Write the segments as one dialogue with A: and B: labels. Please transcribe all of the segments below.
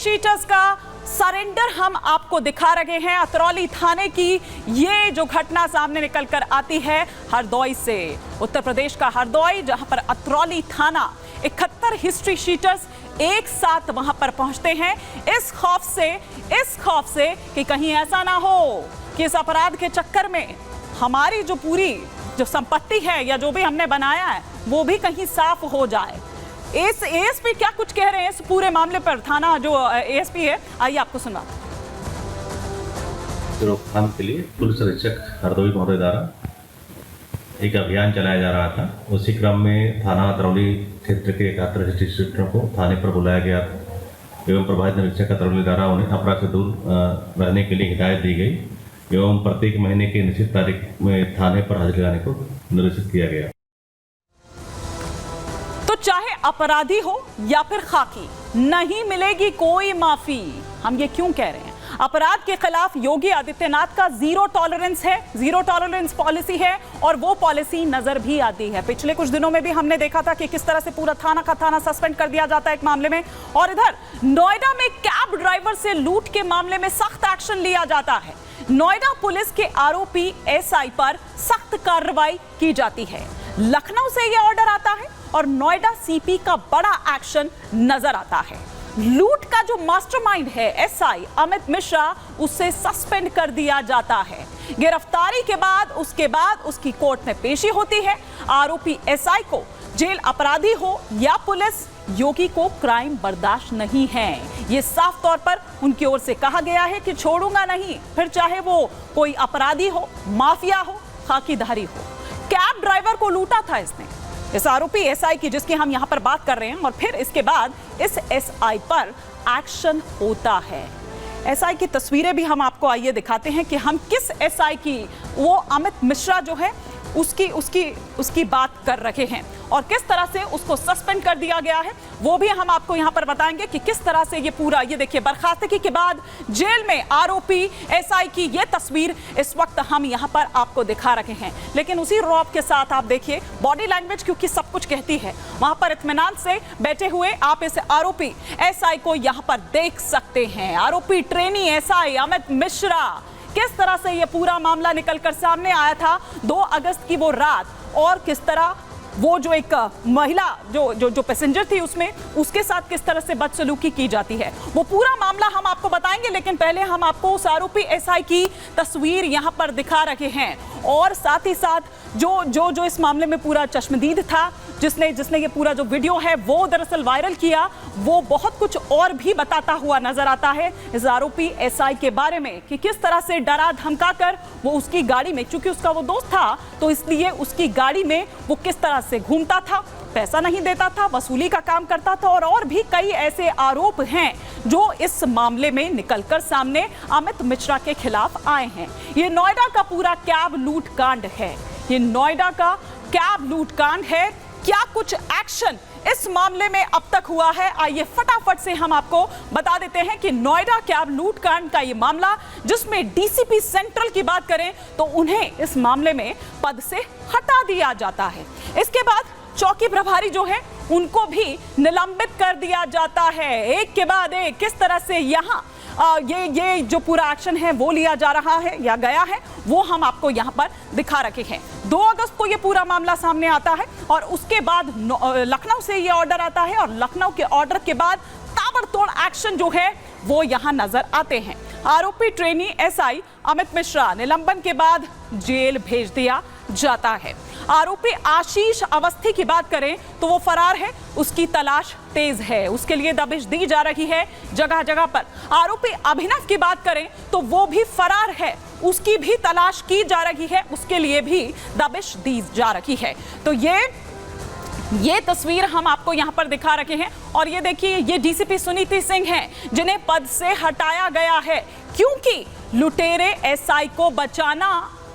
A: Sheeters का surrender हम आपको दिखा रहे हैं। अतरौली थाने की ये जो घटना सामने निकल कर आती है हरदौई से, उत्तर प्रदेश का हरदौई, जहां पर अतरौली थाना 71 हिस्ट्री शीटर्स एक साथ वहां पर पहुंचते हैं इस खौफ से कि कहीं ऐसा ना हो कि इस अपराध के चक्कर में हमारी जो पूरी जो संपत्ति है या जो भी हमने बनाया है वो भी कहीं साफ हो जाए। एएसपी क्या कुछ कह रहे हैं इस पूरे मामले पर? थाना जो एएसपी है, आइए आपको सुनाते हैं।
B: रोकथाम के लिए पुलिस अधीक्षक हरदौई महोदय द्वारा एक अभियान चलाया जा रहा था। उसी क्रम में थाना अतरौली क्षेत्र के 71 हिस्ट्री शीटरों को थाने पर बुलाया गया एवं प्रभारी निरीक्षक अतरौली द्वारा उन्हें अपराध से दूर रहने के लिए हिदायत दी गई एवं प्रत्येक महीने की निश्चित तारीख में थाने पर हाजिर लगाने को निर्देशित किया गया।
A: तो चाहे अपराधी हो या फिर खाकी, नहीं मिलेगी कोई माफी। हम ये क्यों कह रहे हैं? अपराध के खिलाफ योगी आदित्यनाथ का जीरो टॉलरेंस पॉलिसी है और वो पॉलिसी नजर भी आती है। पिछले कुछ दिनों में भी हमने देखा था कि किस तरह से पूरा थाना का थाना सस्पेंड कर दिया जाता है एक मामले में, और इधर नोएडा में कैब ड्राइवर से लूट के मामले में सख्त एक्शन लिया जाता है। नोएडा पुलिस के आरोपी एसआई पर सख्त कार्रवाई की जाती है। लखनऊ से यह ऑर्डर आता है और नोएडा सीपी का बड़ा एक्शन नजर आता है। लूट का जो मास्टरमाइंड है एसआई अमित मिश्रा, उसे सस्पेंड कर दिया जाता है। गिरफ्तारी के बाद उसकी कोर्ट में पेशी होती है। आरोपी एसआई को जेल, अपराधी हो या पुलिस, योगी को क्राइम बर्दाश्त नहीं है। ये साफ तौर पर उनकी ओर से कहा गया है कि छोड़ूंगा नहीं, फिर चाहे वो कोई अपराधी हो, माफिया हो, खाकीधारी हो। कैब ड्राइवर को लूटा था इसने, इस आरोपी एसआई की, जिसकी हम यहां पर बात कर रहे हैं, और फिर इसके बाद इस एसआई पर एक्शन होता है। एसआई की तस्वीरें भी हम आपको आइए दिखाते हैं कि हम किस एसआई की, वो अमित मिश्रा जो है उसकी बात कर रहे हैं और किस तरह से उसको सस्पेंड कर दिया गया है वो भी हम आपको यहां पर बताएंगे कि किस तरह से ये पूरा, ये देखिए, बर्खास्तगी के बाद जेल में आरोपी एसआई की ये तस्वीर इस वक्त हम यहां पर आपको दिखा रहे हैं। लेकिन उसी रौब के साथ आप देखिए बॉडी लैंग्वेज, क्योंकि सब कुछ कहती है। वहां पर इत्मीनान से बैठे हुए आप इस आरोपी एसआई को यहां पर देख सकते हैं। आरोपी ट्रेनी एसआई अमित मिश्रा, किस तरह से ये पूरा मामला निकलकर सामने आया था 2 अगस्त की वो रात, और किस तरह वो जो एक महिला जो पैसेंजर थी उसके साथ किस तरह से बदसलूकी की जाती है, वो पूरा मामला हम आपको बताएंगे। लेकिन पहले हम आपको उस आरोपी एसआई की तस्वीर यहां पर दिखा रहे हैं, और साथ ही साथ जो इस मामले में पूरा चश्मदीद था, जिसने ये पूरा जो वीडियो है वो दरअसल वायरल किया, वो बहुत कुछ और भी बताता हुआ नजर आता है इस आरोपी एसआई के बारे में कि किस तरह से डरा धमका कर वो उसकी गाड़ी में, चूंकि उसका वो दोस्त था तो इसलिए उसकी गाड़ी में वो किस तरह से घूमता था, पैसा नहीं देता था, वसूली का काम करता था, और भी कई ऐसे आरोप हैं जो इस मामले में निकलकर सामने अमित मिश्रा के खिलाफ आए हैं। ये नोएडा का पूरा कैब लूट कांड है, ये नोएडा का कैब लूट कांड है। क्या कुछ एक्शन इस मामले में अब तक हुआ है, आइए फटाफट से हम आपको बता देते हैं कि नोएडा कैब लूट कांड का ये मामला, जिसमें डीसीपी सेंट्रल की बात करें तो उन्हें इस मामले में पद से हटा दिया जाता है। इसके बाद चौकी प्रभारी जो है उनको भी निलंबित कर दिया जाता है। एक के बाद एक किस तरह से यहाँ ये जो पूरा एक्शन है वो लिया जा रहा है या गया है, वो हम आपको यहाँ पर दिखा रखे हैं। 2 अगस्त को ये पूरा मामला सामने आता है और उसके बाद लखनऊ से ये ऑर्डर आता है, और लखनऊ के ऑर्डर के बाद ताबड़तोड़ एक्शन जो है वो यहाँ नजर आते हैं। आरोपी ट्रेनी एसआई अमित मिश्रा निलंबन के बाद जेल भेज दिया जाता है। आरोपी आशीष अवस्थी की बात करें तो वो फरार है, उसकी तलाश तेज है, उसके लिए दबिश दी जा रही है जगह जगह पर। आरोपी अभिनव की बात करें तो वो भी फरार है, उसकी भी तलाश की जा रही है, उसके लिए भी दबिश दी जा रही है। तो ये तस्वीर हम आपको यहां पर दिखा रखे हैं, और ये देखिए, ये डीसीपी सुनीति सिंह हैं जिन्हें पद से हटाया गया है, क्योंकि लुटेरे एसआई को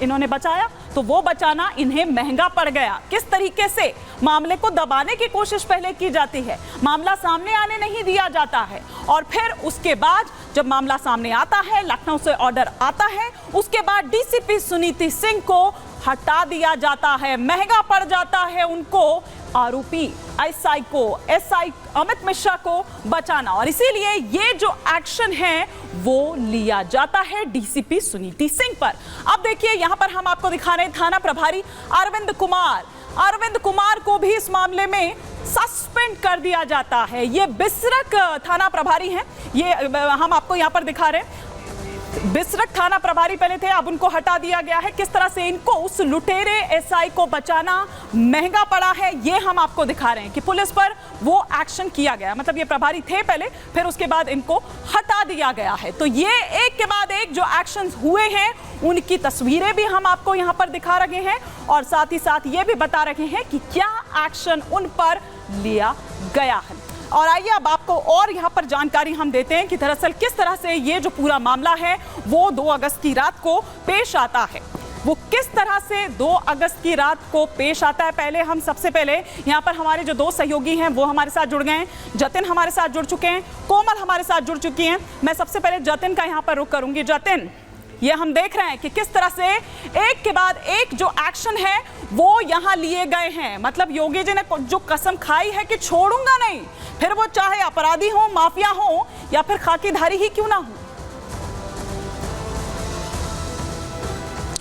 A: इन्होंने बचाया तो वो बचाना इन्हें महंगा पड़ गया। किस तरीके से मामले को दबाने की कोशिश पहले की जाती है, मामला सामने आने नहीं दिया जाता है, और फिर उसके बाद जब मामला सामने आता है, लखनऊ से ऑर्डर आता है, उसके बाद डीसीपी सुनीति सिंह को हटा दिया जाता है, महंगा पड़ जाता है उनको आरोपी एसआई को, एसआई अमित मिश्रा को बचाना। और इसीलिए ये जो एक्शन है वो लिया जाता है डीसीपी सुनीति सिंह पर। अब देखिए यहां पर हम आपको दिखा रहे हैं थाना प्रभारी अरविंद कुमार को भी इस मामले में सस्पेंड कर दिया जाता है। ये बिसरक थाना प्रभारी हैं, ये हम आपको यहां पर दिखा रहे हैं। बिसरक थाना प्रभारी पहले थे, अब उनको हटा दिया गया है। किस तरह से इनको उस लुटेरे एसआई को बचाना महंगा पड़ा है ये हम आपको दिखा रहे हैं कि पुलिस पर वो एक्शन किया गया। मतलब ये प्रभारी थे पहले, फिर उसके बाद इनको हटा दिया गया है। तो ये एक के बाद एक जो एक्शंस हुए हैं उनकी तस्वीरें भी हम आपको यहां पर दिखा रहे हैं और साथ ही साथ ये भी बता रहे हैं कि क्या एक्शन उन पर लिया गया है। और आइए अब आपको और यहाँ पर जानकारी हम देते हैं कि दरअसल किस तरह से ये जो पूरा मामला है वो 2 अगस्त की रात को पेश आता है। वो किस तरह से 2 अगस्त की रात को पेश आता है, पहले हम सबसे पहले यहाँ पर हमारे जो 2 सहयोगी हैं वो हमारे साथ जुड़ गए हैं। जतिन हमारे साथ जुड़ चुके हैं, कोमल हमारे साथ जुड़ चुकी हैं। मैं सबसे पहले जतिन का यहाँ पर रुख करूंगी। जतिन, ये हम देख रहे हैं कि किस तरह से एक के बाद एक जो एक्शन है वो यहां लिए गए हैं। मतलब योगी जी ने जो कसम खाई है कि छोड़ूंगा नहीं, फिर वो चाहे अपराधी हो, माफिया हो या फिर खाकीधारी ही क्यों ना हो।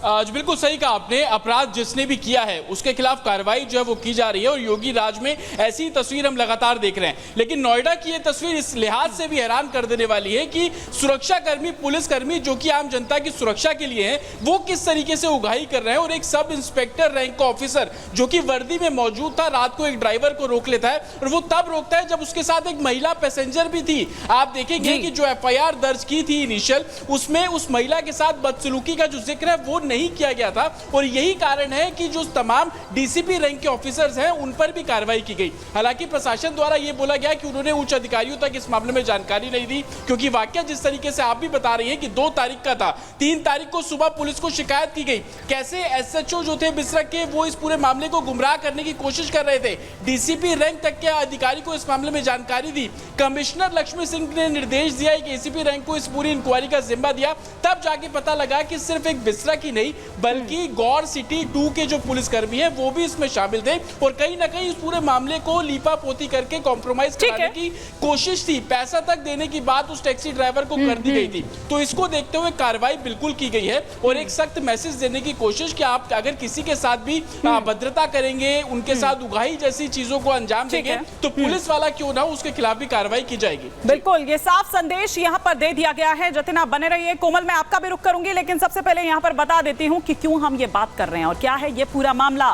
C: बिल्कुल सही कहा आपने। अपराध जिसने भी किया है उसके खिलाफ कार्रवाई जो है वो की जा रही है और योगी राज में ऐसी ही तस्वीर हम लगातार देख रहे हैं। लेकिन नोएडा की ये तस्वीर इस लिहाज से भी हैरान कर देने वाली है कि सुरक्षाकर्मी, पुलिसकर्मी जो कि आम जनता की सुरक्षा के लिए हैं, वो किस तरीके से उगाही कर रहे हैं। और एक सब इंस्पेक्टर रैंक का ऑफिसर जो कि वर्दी में मौजूद था, रात को एक ड्राइवर को रोक लेता है और वो तब रोकता है जब उसके साथ एक महिला पैसेंजर भी थी। आप देखेंगे कि जो एफआईआर दर्ज की थी इनिशियल, उसमें उस महिला के साथ बदसलूकी का जो जिक्र है वो नहीं किया गया था। और यही कारण है कि जो तमाम डीसीपी रैंक के ऑफिसर्स हैं उन पर भी कार्रवाई की गई। हालांकि प्रशासन द्वारा यह बोला गया कि उन्होंने उच्च अधिकारियों तक इस मामले में जानकारी नहीं दी, क्योंकि वाकया जिस तरीके से आप भी बता रही हैं कि 2 तारीख का था, 3 तारीख को सुबह पुलिस को शिकायत की गई। कैसे एसएचओ जो थे बिसरक के, वो इस पूरे मामले को गुमराह करने की कोशिश कर रहे थे। डीसीपी रैंक तक के अधिकारी को इस मामले में जानकारी दी। कमिश्नर लक्ष्मी सिंह ने निर्देश दिया, एक एसीपी रैंक को इस पूरी इंक्वायरी का जिम्मा दिया। तब जाके पता लगा कि सिर्फ एक बिसरक ही नहीं बल्कि गौर सिटी 2 के जो पुलिसकर्मी हैं वो भी इसमें शामिल थे। और कहीं ना कहीं इस पूरे मामले को लीपापोती करके कॉम्प्रोमाइज कराने की कोशिश थी। पैसा तक देने की बात उस टैक्सी ड्राइवर को कर दी गई थी। तो इसको देखते हुए कार्रवाई बिल्कुल की गई है और एक सख्त मैसेज देने की कोशिश कि आप अगर किसी के साथ भी अभद्रता करेंगे, उनके साथ उगाही जैसी चीजों को अंजाम देंगे, तो पुलिस वाला क्यों ना हो उसके खिलाफ भी कार्रवाई की जाएगी।
A: बिल्कुल, ये साफ संदेश यहाँ पर दे दिया गया है। जतिन आप बने रहिए। कोमल, मैं आपका भी रुख करूंगी, लेकिन सबसे पहले यहाँ पर बता देती हूँ कि क्यों हम ये बात कर रहे हैं और क्या है ये पूरा मामला।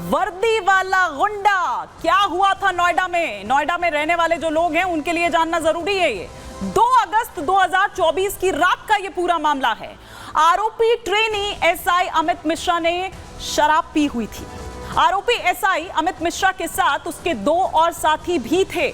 A: वर्दी वाला गुंडा क्या हुआ था नोएडा में रहने वाले जो लोग हैं उनके लिए जानना जरूरी है। ये 2 अगस्त 2024 की रात का ये पूरा मामला है। आरोपी ट्रेनी एसआई अमित मिश्रा ने शराब पी हुई थी। आरोपी एसआई अमित मिश्रा के साथ उसके 2 और साथी भी थे।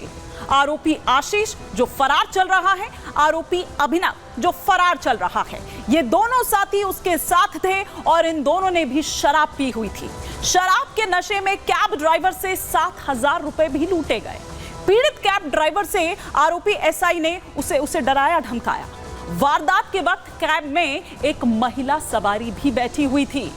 A: आरोपी आशीष जो फरार चल रहा है, आरोपी अभिनव जो फरार चल रहा है, ये दोनों साथी उसके साथ थे और इन दोनों ने भी शराब पी हुई थी। शराब के नशे में कैब ड्राइवर से 7,000 रुपए भी लूटे गए। पीड़ित कैब ड्राइवर से आरोपी एसआई ने उसे डराया धमकाया। वारदात के वक्त कैब में एक महिला सवारी भी बैठी हुई थी।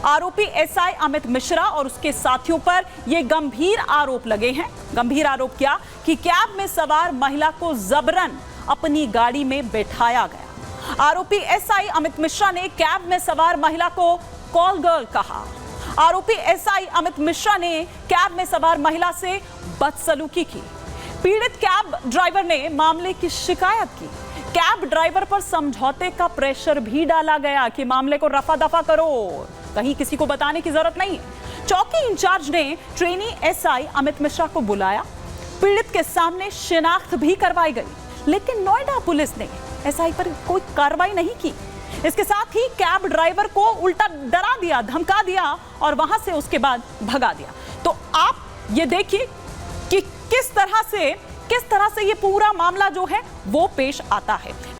A: आरोपी एसआई अमित मिश्रा और उसके साथियों पर यह गंभीर आरोप लगे हैं। गंभीर आरोप क्या कि कैब में सवार महिला को जबरन अपनी गाड़ी में बैठाया गया। आरोपी एसआई अमित मिश्रा ने कैब में सवार महिला को कॉल गर्ल कहा। आरोपी एसआई अमित मिश्रा ने कैब में सवार महिला से बदसलूकी की। पीड़ित कैब ड्राइवर ने मामले की शिकायत की। कैब ड्राइवर पर समझौते का प्रेशर भी डाला गया कि मामले को रफा दफा करो, कहीं किसी को बताने की जरूरत नहीं। चौकी इंचार्ज ने ट्रेनी एसआई अमित मिश्रा को बुलाया। पीड़ित के सामने शिनाख्त भी करवाई गई, लेकिन नोएडा पुलिस ने एसआई पर कोई कार्रवाई नहीं की। इसके साथ ही कैब ड्राइवर को उल्टा डरा दिया, धमका दिया और वहां से उसके बाद भगा दिया। तो आप ये देखिए कि किस तरह से ये पूरा मामला जो है वो पेश आता है।